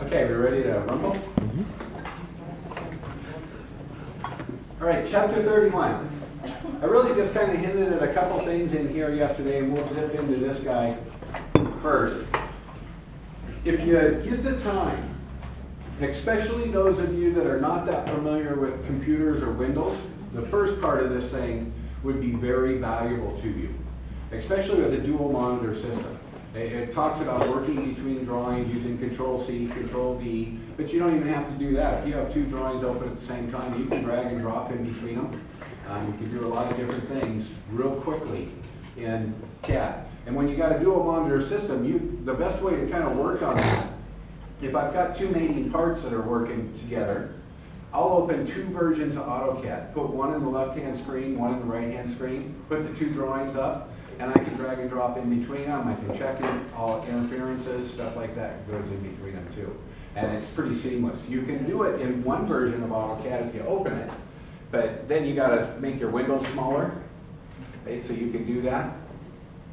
Okay, we ready to rumble? All right, chapter 31. I really just kind of hinted at a couple things in here yesterday, and we'll zip into this guy first. If you get the time, especially those of you that are not that familiar with computers or Windows, the first part of this thing would be very valuable to you, especially with a dual monitor system. It talks about working between drawings using Control-C, Control-V, but you don't even have to do that. If you have two drawings open at the same time, you can drag and drop in between them. You can do a lot of different things real quickly in CAD. And when you got a dual monitor system, the best way to kind of work on that, if I've got two mating parts that are working together, I'll open two versions of AutoCAD. Put one in the left-hand screen, one in the right-hand screen, put the two drawings up, and I can drag and drop in between them. I can check in all interferences, stuff like that goes in between them too. And it's pretty seamless. You can do it in one version of AutoCAD if you open it, but then you gotta make your windows smaller, okay, so you can do that.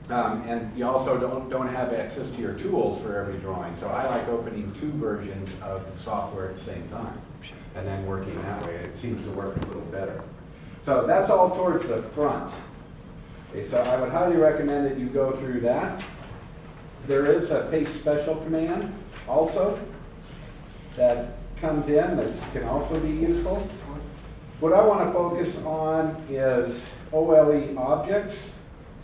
And you also don't have access to your tools for every drawing. So I like opening two versions of the software at the same time and then working that way. It seems to work a little better. So that's all towards the front. Okay, so I would highly recommend that you go through that. There is a paste special command also that comes in that can also be useful. What I want to focus on is OLE objects,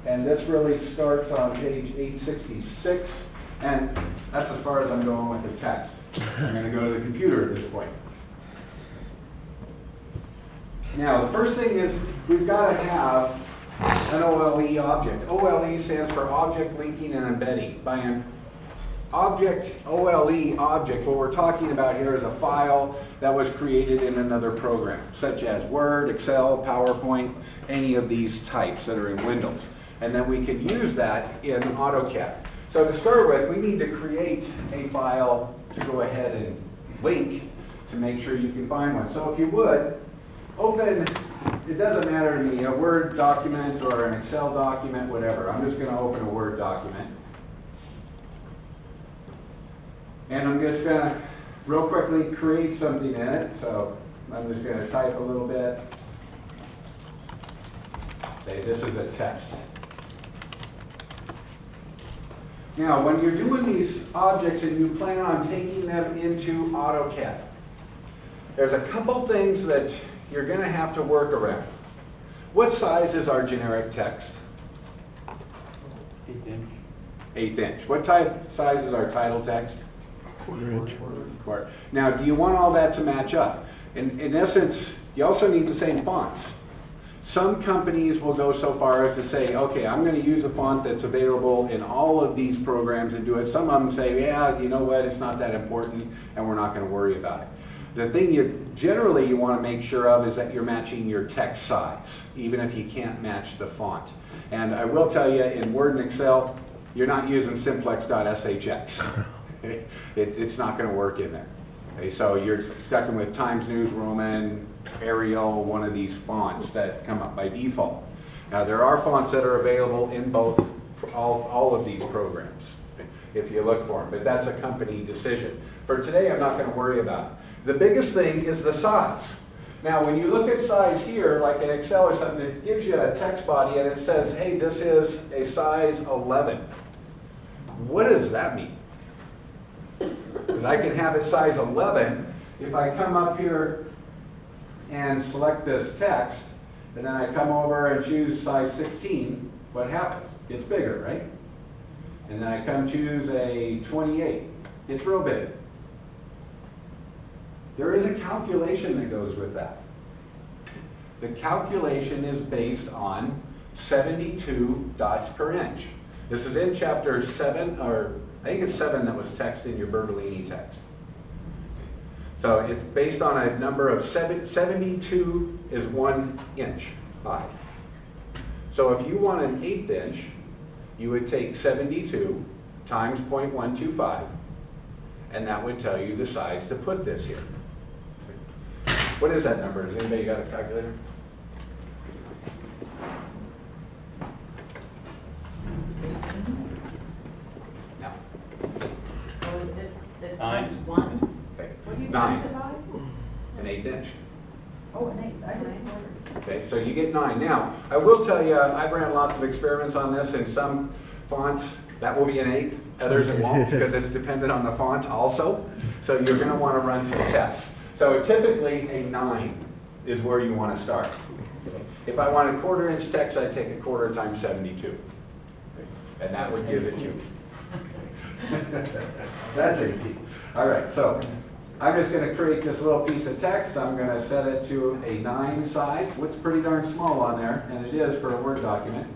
and this really starts on page 866, and that's as far as I'm going with the text. I'm going to go to the computer at this point. Now, the first thing is we've got to have an OLE object. OLE stands for Object Linking and Embedding. By an object, OLE object, what we're talking about here is a file that was created in another program, such as Word, Excel, PowerPoint, any of these types that are in Windows. And then we can use that in AutoCAD. So to start with, we need to create a file to go ahead and link to make sure you can find one. So if you would, open, it doesn't matter to me, a Word document or an Excel document, whatever. I'm just going to open a Word document. And I'm just going to real quickly create something in it. So I'm just going to type a little bit. Okay, this is a test. Now, when you're doing these objects and you plan on taking them into AutoCAD, there's a couple things that you're going to have to work around. What size is our generic text? 1/8 inch. 1/8 inch. What size is our title text? 1/4 inch. Quarter. Now, do you want all that to match up? In essence, you also need the same fonts. Some companies will go so far as to say, okay, I'm going to use a font that's available in all of these programs and do it. Some of them say, yeah, you know what, it's not that important and we're not going to worry about it. The thing you want to make sure of is that you're matching your text size, even if you can't match the font. And I will tell you, in Word and Excel, you're not using simplex.shx. It's not going to work in there. Okay, so you're stuck with Times New Roman, Arial, one of these fonts that come up by default. Now there are fonts that are available in both, all of these programs, if you look for them, but that's a company decision. For today, I'm not going to worry about it. The biggest thing is the size. Now when you look at size here, like in Excel or something, it gives you a text body and it says, hey, this is a size 11. What does that mean? Because I can have it size 11. If I come up here and select this text, and then I come over and choose size 16, what happens? It's bigger, right? And then I come choose a 28. It's real big. There is a calculation that goes with that. The calculation is based on 72 dots per inch. This is in chapter 7, or I think it's 7 that was text in your Bertolini text. So it's based on a number of 72 is 1 inch high. So if you want an 1/8 inch, you would take 72 times 0.125, and that would tell you the size to put this here. What is that number? Has anybody got a calculator? No. Oh, It's Nine. times 1. Okay. What do you 9, times it by? an 1/8 inch. Oh, an 8. I didn't order. Okay, so you get 9. Now, I will tell you, I've ran lots of experiments on this. In some fonts, that will be an 8. Others it won't because it's dependent on the font also. So you're going to want to run some tests. So typically a 9 is where you want to start. If I wanted 1/4 inch text, I'd take 1/4 times 72. And that would give it to me. That's 18. All right, so I'm just going to create this little piece of text. I'm going to set it to a 9 size. Looks pretty darn small on there, and it is for a Word document.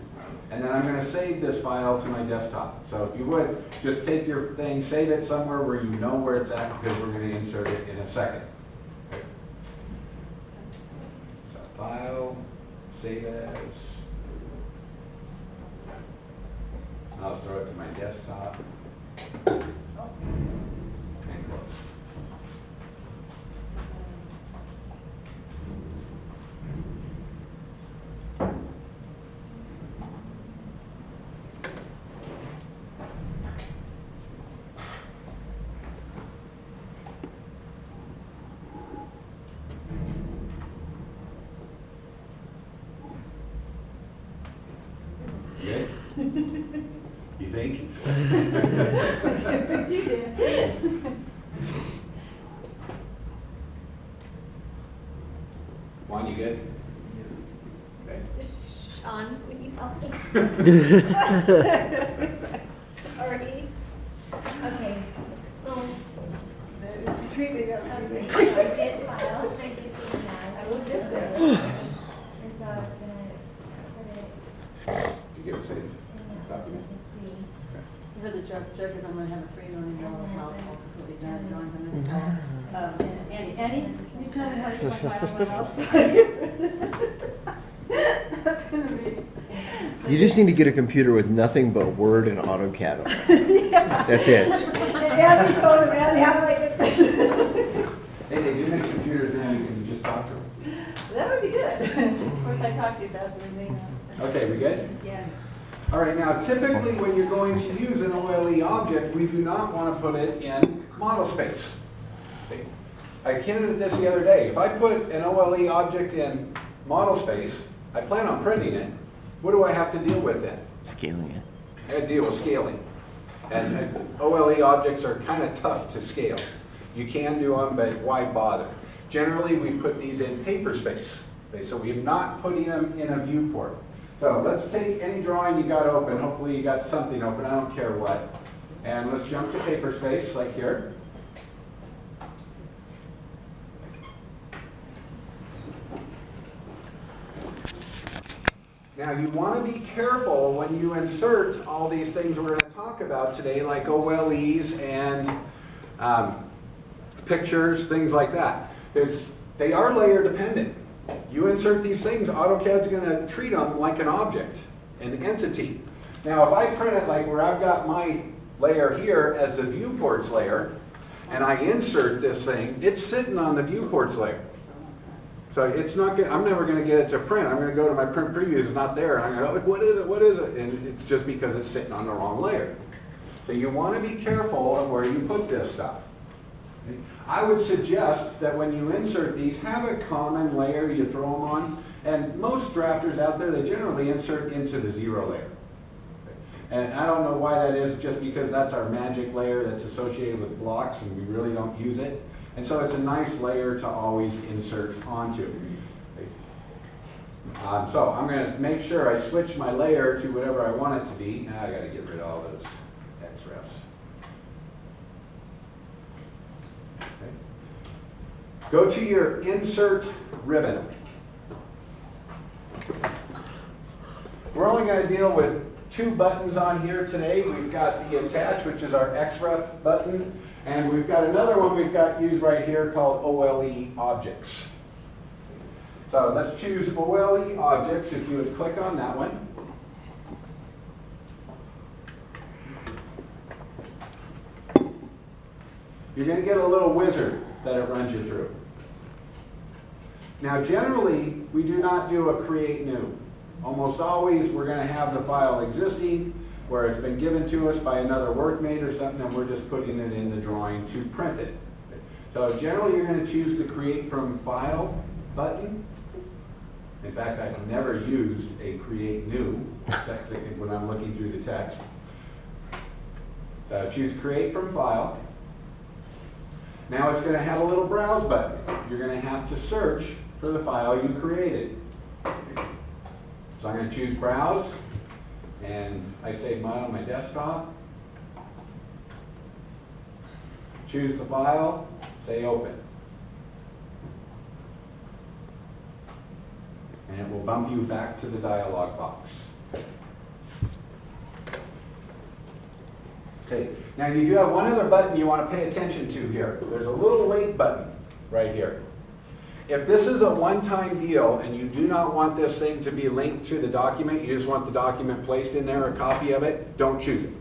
And then I'm going to save this file to my desktop. So if you would, just take your thing, save it somewhere where you know where it's at, because we're going to insert it in a second. Okay. So file, save as. I'll throw it to my desktop. And close. Good? You think? What you did. Juan, you good? Okay. Sean, would you help me? Sorry. Okay. So, Treating it. I did file, I did the I looked math. at that. And so I was gonna put it Did you get it saved? in the Document? to see. For the joke is I'm gonna have a $3 million house all completely done, drawing them in the fall. Annie, can you tell me how to get my file in my house? That's gonna be. You just need to get a computer with nothing but Word and AutoCAD on it. Yeah. That's it. And Annie's going, Annie, how do I get this? Hey, they do make computers now, you can just talk to them. That would be good. Of course, I talk too fast and they know. Okay, we good? Yeah. All right, now typically when you're going to use an OLE object, we do not want to put it in model space. Okay. I hinted at this the other day. If I put an OLE object in model space, I plan on printing it, what do I have to deal with then? Scaling it. I have to deal with scaling. And OLE objects are kind of tough to scale. You can do them, but why bother? Generally, we put these in paper space. Okay, so we're not putting them in a viewport. So let's take any drawing you got open. Hopefully you got something open, I don't care what. And let's jump to paper space, like here. Now you want to be careful when you insert all these things we're going to talk about today, like OLEs and pictures, things like that. They are layer dependent. You insert these things, AutoCAD's going to treat them like an object, an entity. Now if I print it like where I've got my layer here as the viewports layer, and I insert this thing, it's sitting on the viewports layer. So it's not good. I'm never going to get it to print. I'm going to go to my print previews, it's not there. And I'm going to go, what is it? What is it? And it's just because it's sitting on the wrong layer. So you want to be careful of where you put this stuff. Okay? I would suggest that when you insert these, have a common layer you throw them on. And most drafters out there, they generally insert into the 0 layer. Okay? And I don't know why that is, just because that's our magic layer that's associated with blocks and we really don't use it. And so it's a nice layer to always insert onto. So I'm going to make sure I switch my layer to whatever I want it to be. Now I got to get rid of all those XREFs. Okay. Go to your insert ribbon. We're only going to deal with 2 buttons on here today. We've got the attach, which is our XREF button. And we've got another one we've got used right here called OLE objects. So let's choose OLE objects. If you would click on that one. You're going to get a little wizard that it runs you through. Now generally, we do not do a create new. Almost always we're going to have the file existing. where it's been given to us by another workmate or something, and we're just putting it in the drawing to print it. So generally, you're going to choose the Create from File button. In fact, I've never used a Create New except when I'm looking through the text. So choose Create from File. Now it's going to have a little Browse button. You're going to have to search for the file you created. So I'm going to choose Browse, and I save mine on my desktop. Choose the file, say Open. And it will bump you back to the dialog box. Okay, now you do have one other button you want to pay attention to here. There's a little link button right here. If this is a one-time deal and you do not want this thing to be linked to the document, you just want the document placed in there, a copy of it, don't choose it.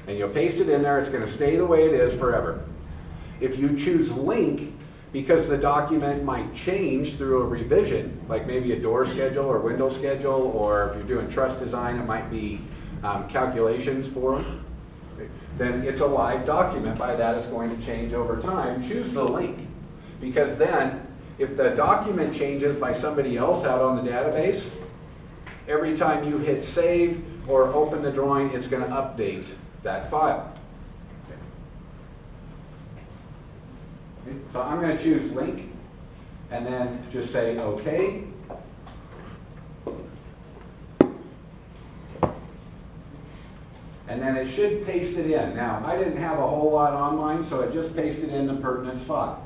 And you'll paste it in there, it's going to stay the way it is forever. If you choose link, because the document might change through a revision, like maybe a door schedule or window schedule, or if you're doing truss design, it might be calculations for them, then it's a live document. By that, it's going to change over time. Choose the link, because then if the document changes by somebody else out on the database, every time you hit save or open the drawing, it's going to update that file. Okay. So I'm going to choose link and then just say OK. And then it should paste it in. Now, I didn't have a whole lot on mine, so it just pasted in the pertinent spot.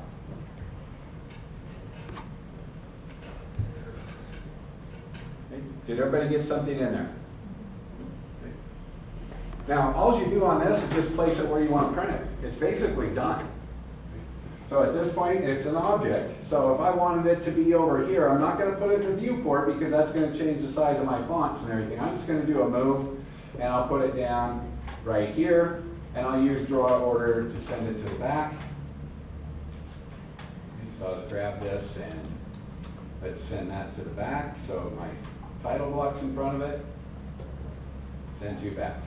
Okay. Did everybody get something in there? Okay. Now, all you do on this is just place it where you want to print it. It's basically done. So at this point, it's an object. So if I wanted it to be over here, I'm not going to put it in the viewport because that's going to change the size of my fonts and everything. I'm just going to do a move. And I'll put it down right here, and I'll use draw order to send it to the back. So I'll just grab this and let's send that to the back. So my title block's in front of it, send to back.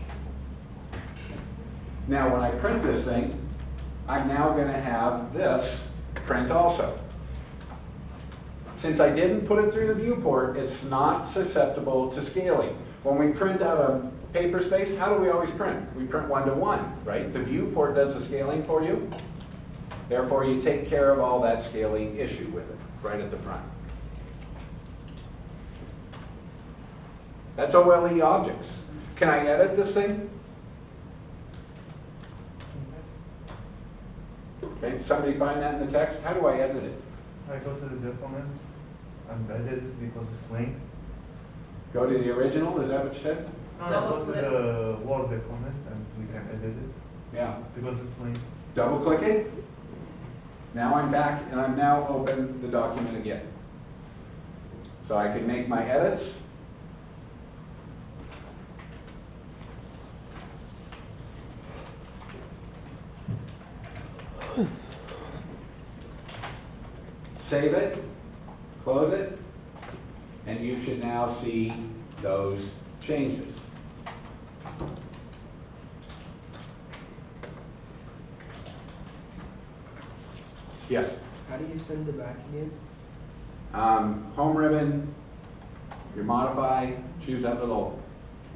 Now when I print this thing, I'm now going to have this print also. Since I didn't put it through the viewport, it's not susceptible to scaling. When we print out a paper space, how do we always print? We print 1-to-1, right? The viewport does the scaling for you. Therefore, you take care of all that scaling issue with it, right at the front. That's OLE objects. Can I edit this thing? Okay, somebody find that in the text? How do I edit it? I go to the document and edit it because it's linked. Go to the original, is that what you said? No, go to the Word document and we can edit it Yeah. because it's linked. Double click it. Now I'm back and I'm now open the document again. So I can make my edits. Save it, close it, and you should now see those changes. Yes? How do you send it back again? Home ribbon, your modify, choose that little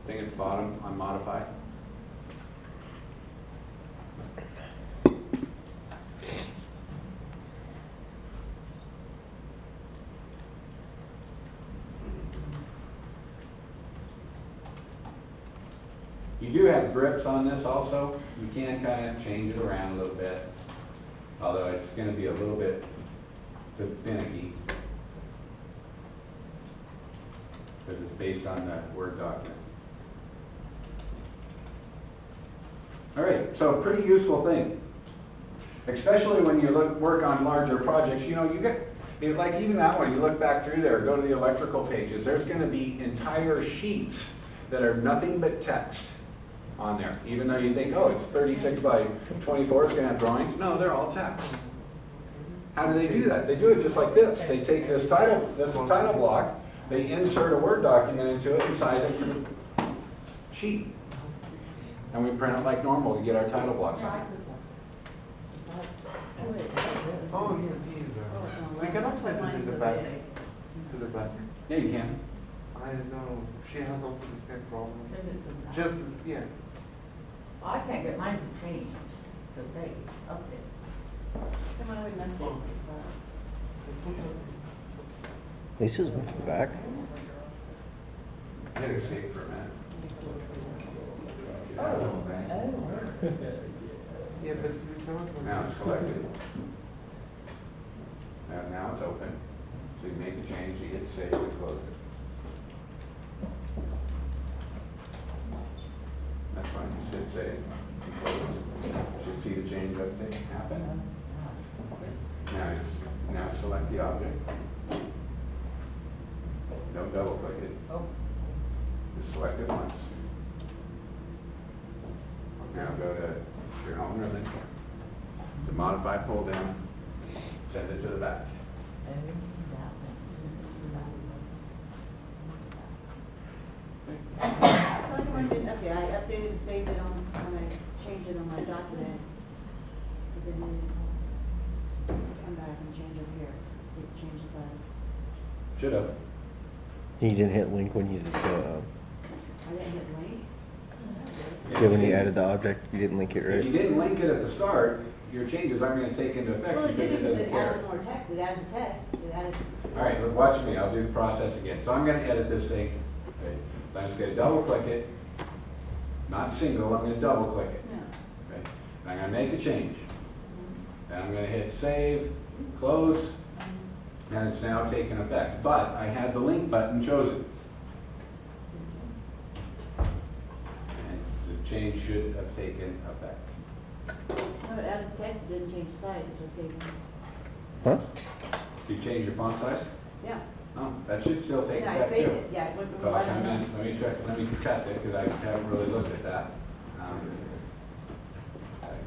thing at the bottom on modify. You do have grips on this also. You can kind of change it around a little bit, although it's going to be a little bit finicky because it's based on the Word document. All right, so pretty useful thing, especially when you work on larger projects. You know, you get, like even that one, you look back through there, go to the electrical pages, there's going to be entire sheets that are nothing but text on there, even though you think, oh, it's 36 by 24, it's going to have drawings. No, they're all text. How do they do that? They do it just like this. They take this title block, they insert a Word document into it and size it to the sheet. and we print it like normal to get our title blocks on. Oh, yeah, we cannot send it to the back, to the back. Yeah, you can. I know, she has also the same problem. Send it to the back. Just, yeah. I can't get mine to change, to say update. Come on, we must take these, Lisa's looking back. Hit escape for a minute. Yeah, but we cannot. Now it's selected. Now it's open. So you make a change, you hit save and close it. That's fine, you should save. Should see the change update happen. Now select the object. Don't double click it. Oh. Just select it once. Now go to your home ribbon. The modify pull down, send it to the back. So like when I did, okay, I updated and saved it on, when I changed it on my document. But then come back and change over here, change the size. Should have. You didn't hit link when you did I didn't hit link. when you added the object. You didn't link it If you right. didn't link it at the start, your changes aren't gonna take into effect Well, it because did it because doesn't it care. added more text, it added text, it added. All right, look, watch me, I'll do the process again. So I'm gonna edit this thing. Okay. I'm just gonna double click it, not single, I'm gonna double click it. Yeah. Okay. And I'm gonna make a change. And I'm gonna hit save, close, and it's now taken effect. But I had the link button chosen. And the change should have taken effect. No, it added text, but didn't change the size, it just saved it. Huh? Did you change your font size? Yeah, No, that should still take yeah, I effect saved too. it, yeah, it went from So I'll 11 come in, up. let me test it, because I haven't really looked at that.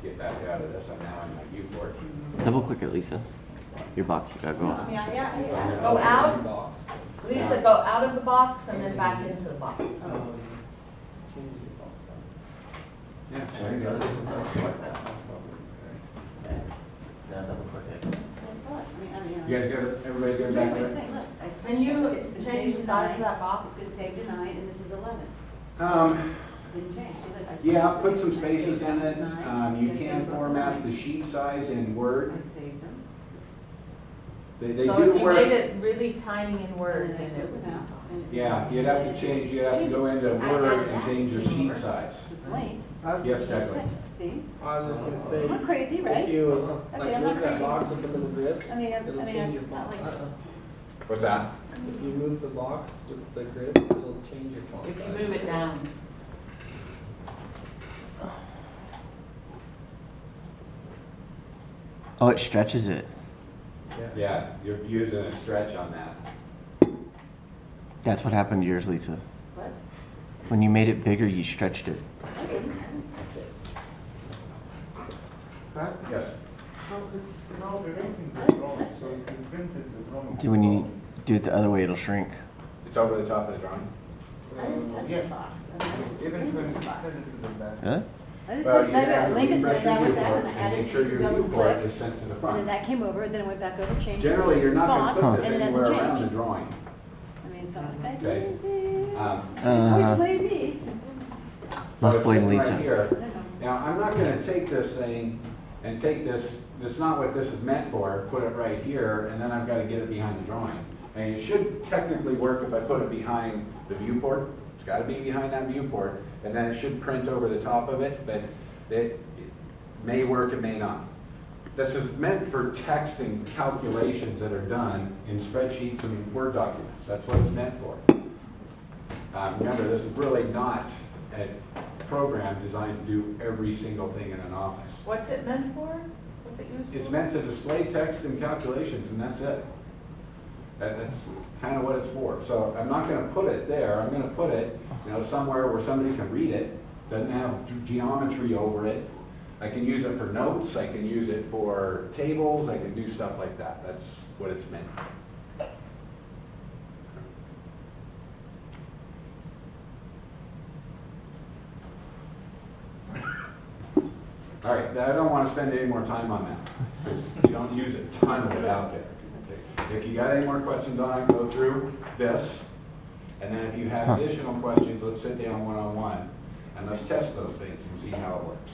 Get back out of this, I'm now in my viewport. Double click it, Lisa. Your box, you gotta go No, I on. mean, yeah. Go out, Lisa, go out of the box and then back into the box. Yeah, there you go. Yeah, double click it. You guys good, everybody good back there? I switched Can you it. It's been change saved the to size 9, of that box? It's been saved to 9, and this is 11. Didn't change. See, look, I just- Yeah, put some I spaces saved in that it. to 9, You I can saved that format to the 9. sheet size in Word. I saved them. They So do if you work. made it really tiny in Word, And then then I it close would it be. out. and- Yeah, you'd have to change, you'd have to go into I Word added and that. change your sheet size. It's linked. Yes, Jacqueline. See? I was just gonna say, I'm not crazy, right? if you Okay, like I'm not move that crazy. box with the little grips, I mean, it'll change your not font. like- What's that? If you move the box with the grips, it'll change your font If you size. move it down. Oh, it stretches it. Yeah, you're using a stretch on that. That's what happened to yours, Lisa. What? When you made it bigger, you stretched it. That, Yes. so it's now erasing the drawing, so you can print it, the drawing. When you do it the other way, it'll shrink. It's over the top of the drawing. I didn't touch Yeah. the box. I mean, I didn't Even print when the you box. send it to the back. Really? I just Well, decided you have to to link it, refresh but your I went back viewport and I and added make sure your double viewport click. is sent to the And then front. that came over, then I went back over, changed. Generally, you're not font, gonna put this and then anywhere nothing around the changed. drawing. I mean, it's not like I Okay. did it. Um, It's always played me. Must So it's blame sitting Lisa. right here. I don't know. Now, I'm not gonna take this thing and take this, that's not what this is meant for, put it right here, and then I've gotta get it behind the drawing. And it should technically work if I put it behind the viewport. It's gotta be behind that viewport, and then it should print over the top of it, but it may work, it may not. This is meant for text and calculations that are done in spreadsheets and Word documents. That's what it's meant for. Remember, this is really not a program designed to do every single thing in an office. What's it meant for? What's it used for? It's meant to display text and calculations, and that's it. That's kind of what it's for. So I'm not gonna put it there, I'm gonna put it, somewhere where somebody can read it, doesn't have geometry over it. I can use it for notes, I can use it for tables, I can do stuff like that. That's what it's meant for. want to spend any more time on that. 'Cause you don't use a ton of it out there. Okay. If you got any more questions on it, go through this. And then if you have additional questions, let's sit down one-on-one and let's test those things and see how it works.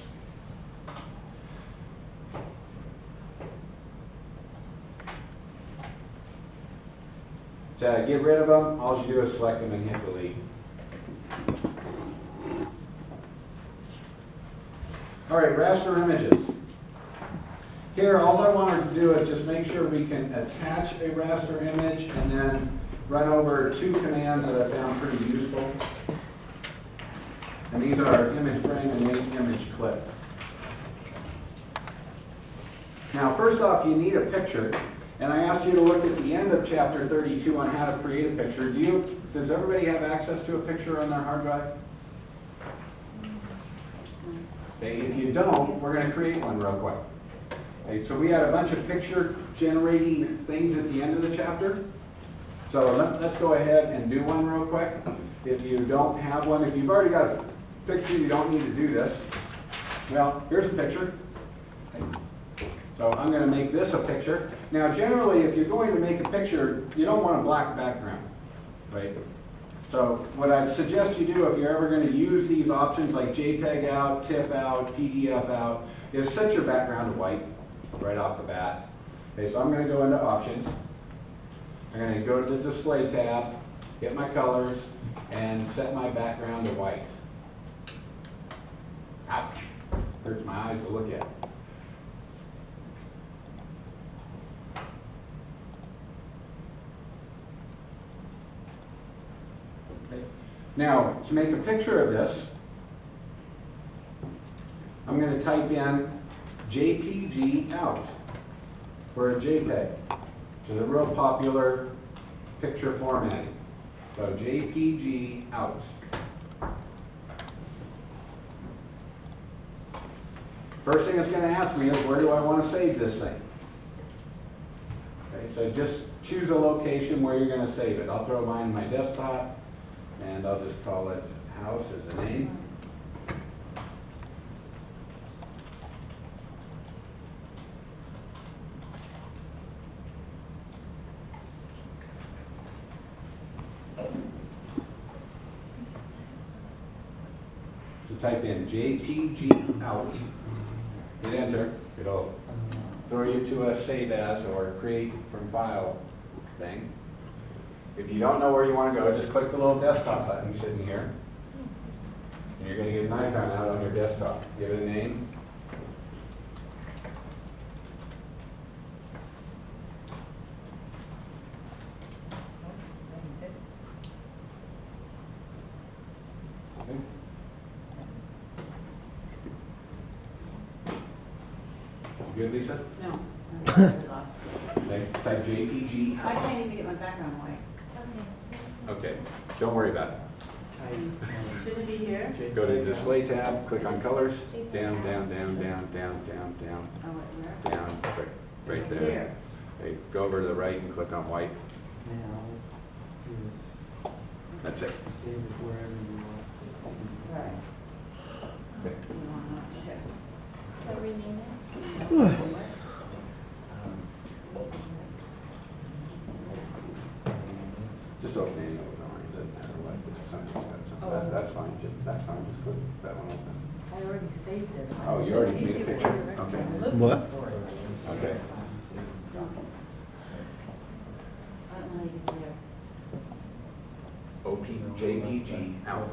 To get rid of them, all you do is select them and hit delete. All right, raster images. Here, all I wanted to do is just make sure we can attach a raster image and then run over two commands that I found pretty useful. And these are image frame and image clip. Now, first off, you need a picture. And I asked you to look at the end of chapter 32 on how to create a picture. Does everybody have access to a picture on their hard drive? Okay, if you don't, we're going to create one real quick. Okay, so we had a bunch of picture generating things at the end of the chapter. So let's go ahead and do one real quick. If you don't have one, if you've already got a picture, you don't need to do this. Well, here's a picture. Okay. So I'm going to make this a picture. Now, generally, if you're going to make a picture, you don't want a black background, right? So what I'd suggest you do if you're ever going to use these options like JPEG out, TIFF out, PDF out, is set your background to white right off the bat. Okay, so I'm going to go into options. I'm going to go to the display tab, get my colors, and set my background to white. Ouch, hurts my eyes to look at. Okay. Now, to make a picture of this, I'm going to type in JPG out for a JPEG, which is a real popular picture formatting. So JPG out. First thing it's going to ask me is, where do I want to save this thing? Okay, so just choose a location where you're going to save it. I'll throw mine in my desktop, and I'll just call it house as a name. So type in JPG out, hit enter, it'll throw you to a save as or create from file thing. If you don't know where you want to go, just click the little desktop button sitting here. And you're going to get an icon out on your desktop. Give it a name. Okay. You good, Lisa? No, I'm lost. Okay, type JPG. I can't even get my background white. Okay, don't worry about it. Should it be here? Go to display tab, click on colors, down, down, down, down, down, down, down, Oh, wait, where? down, right there. Here. Okay, go over to the right and click on white. Now, That's it. just save it wherever you want. Right. Okay. You want to check. So rename it? Just open any of those on, it doesn't matter what, but something's got something. That's fine, that's fine, just click that one open. I already saved it. Oh, you already made a picture? Okay, I'm looking What? for it. okay. I don't know how you get there. JPG out.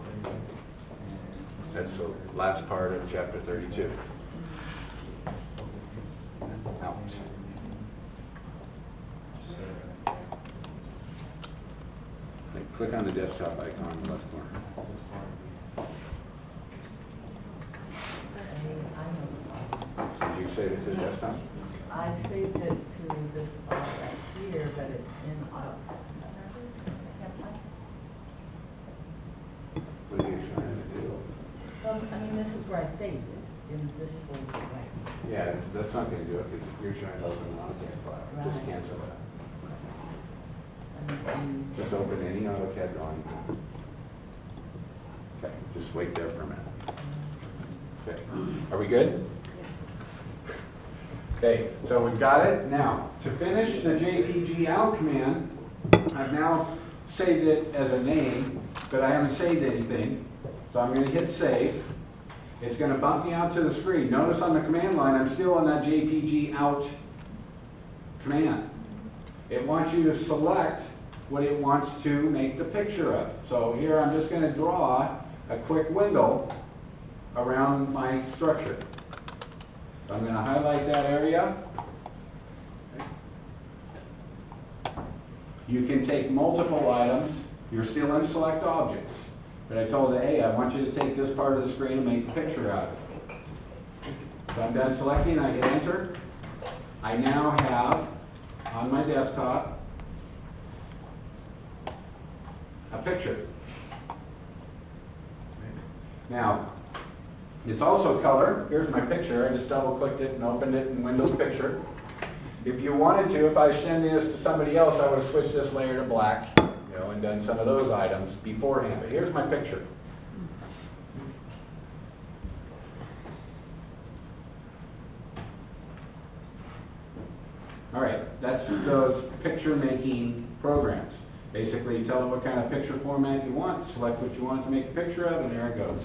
That's the last part of chapter 32. Out. Click on the desktop icon in the left corner. Did you save it to the desktop? I saved it to this file right here, but it's in AutoCAD. Is that right? I can't find it. What are you trying to do? Well, I mean, this is where I saved it, in this folder right. Yeah, that's not going to do it because you're trying to open an AutoCAD file. Just Right. cancel that. I need to use- Just open any AutoCAD drawing. Okay, just wait there for a minute. Okay, are we good? Okay, so we've got it. Now, to finish the JPG out command, I've now saved it as a name, but I haven't saved anything. So I'm gonna hit save. It's gonna bump me out to the screen. Notice on the command line, I'm still on that JPG out command. It wants you to select what it wants to make the picture of. So here I'm just gonna draw a quick window around my structure. So I'm gonna highlight that area. You can take multiple items. You're still in select objects. But I told it, hey, I want you to take this part of the screen and make the picture out of it. So I'm done selecting, I hit enter. I now have on my desktop a picture. Now, it's also color. Here's my picture. I just double clicked it and opened it in Windows Picture. If you wanted to, if I was sending this to somebody else, I would have switched this layer to black, you know, and done some of those items beforehand. But here's my picture. All right, that's those picture making programs. Basically, you tell it what kind of picture format you want, select what you want to make a picture of, and there it goes.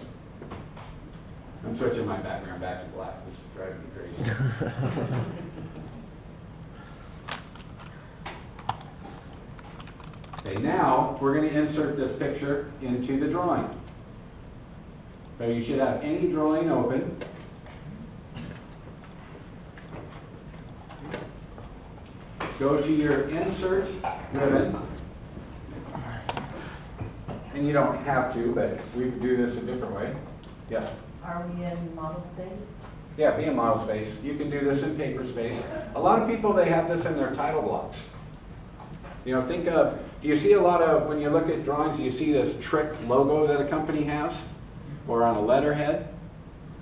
I'm switching my background back to black. This is driving me crazy. Okay, now we're going to insert this picture into the drawing. So you should have any drawing open. Go to your insert ribbon. And you don't have to, but we do this a different way. Yes? Are we in model space? Yeah, be in model space. You can do this in paper space. A lot of people, they have this in their title blocks. You know, think of, do you see a lot of, when you look at drawings, do you see this trick logo that a company has? Or on a letterhead?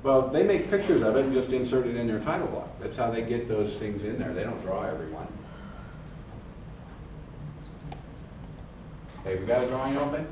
Well, they make pictures of it and just insert it in their title block. That's how they get those things in there. They don't draw everyone. Okay, we got a drawing open?